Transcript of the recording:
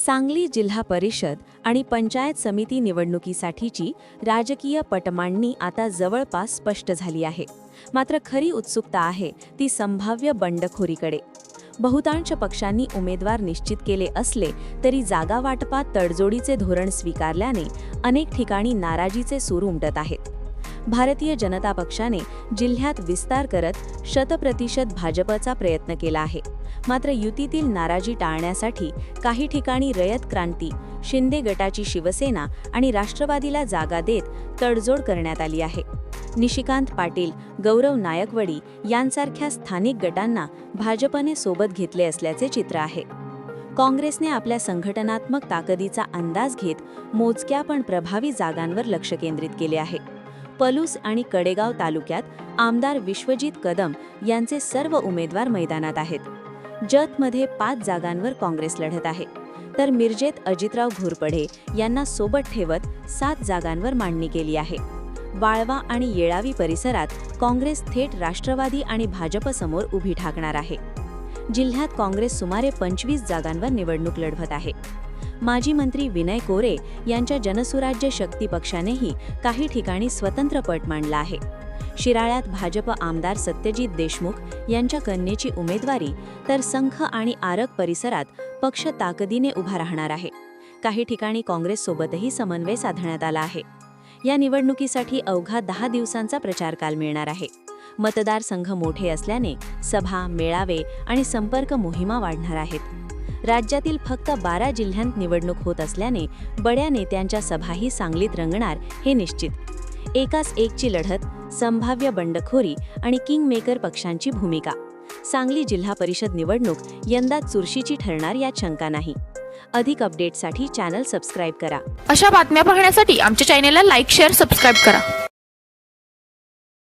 सांगली जिल्हा परिषद आणि पंचायत समिती निवडणुकीसाठीची राजकीय पटमांडणी आता जवळपास स्पष्ट झाली आहे. मात्र खरी उत्सुकता आहे ती संभाव्य बंडखोरीकडे. बहुतांश पक्षांनी उमेदवार निश्चित केले असले तरी जागा वाटपात तडजोडीचे धोरण स्वीकारल्याने अनेक ठिकाणी नाराजीचे सूर उमटत आहेत. भारतीय जनता पक्षाने जिल्ह्यात विस्तार करत 100% भाजपचा प्रयत्न केला आहे. मात्र युतीतील नाराजी टाळण्यासाठी काही ठिकाणी रयत क्रांती, शिंदे गटाची शिवसेना आणि राष्ट्रवादीला जागा देत तडजोड करण्यात आली आहे. निशिकांत पाटील, गौरव नायकवडी यांसारख्या स्थानिक गटांना भाजपने सोबत घेतले असल्याचे चित्र आहे. काँग्रेसने आपल्या संघटनात्मक ताकदीचा अंदाज घेत मोजक्या पण प्रभावी जागांवर लक्ष केंद्रित केले आहे. पलूस आणि कडेगाव तालुक्यात आमदार विश्वजित कदम यांचे सर्व उमेदवार मैदानात आहेत. जतमध्ये 5 जागांवर काँग्रेस लढत आहे, तर मिरजेत अजितराव घोरपडे यांना सोबत ठेवत 7 जागांवर मांडणी केली आहे. वाळवा आणि येळावी परिसरात काँग्रेस थेट राष्ट्रवादी आणि भाजपसमोर उभी ठाकणार आहे. जिल्ह्यात काँग्रेस सुमारे 25 जागांवर निवडणूक लढवत आहे. माजी मंत्री विनय कोरे यांच्या जनसुराज्य शक्ती पक्षानेही काही ठिकाणी स्वतंत्र पट मांडला आहे. शिराळ्यात भाजप आमदार सत्यजित देशमुख यांच्या कन्येची उमेदवारी, तर संख आणि आरग परिसरात पक्ष ताकदीने उभा राहणार आहे. काही ठिकाणी काँग्रेससोबतही समन्वय साधण्यात आला आहे. या निवडणुकीसाठी अवघा 10 दिवसांचा प्रचारकाल मिळणार आहे. मतदारसंघ मोठे असल्याने सभा, मेळावे आणि संपर्क मोहिमा वाढणार आहेत. राज्यातील फक्त 12 जिल्ह्यांत निवडणूक होत असल्याने बड्या नेत्यांच्या सभाही सांगलीत रंगणार हे निश्चित. एकास एकची लढत, संभाव्य बंडखोरी आणि किंगमेकर पक्षांची भूमिका. सांगली जिल्हा परिषद निवडणूक यंदा चुरशीची ठरणार यात शंका नाही. अधिक अपडेटसाठी चॅनल सबस्क्राईब करा. अशा बातम्या पाहण्यासाठी आमच्या चॅनेलला लाईक, शेअर, सबस्क्राईब करा.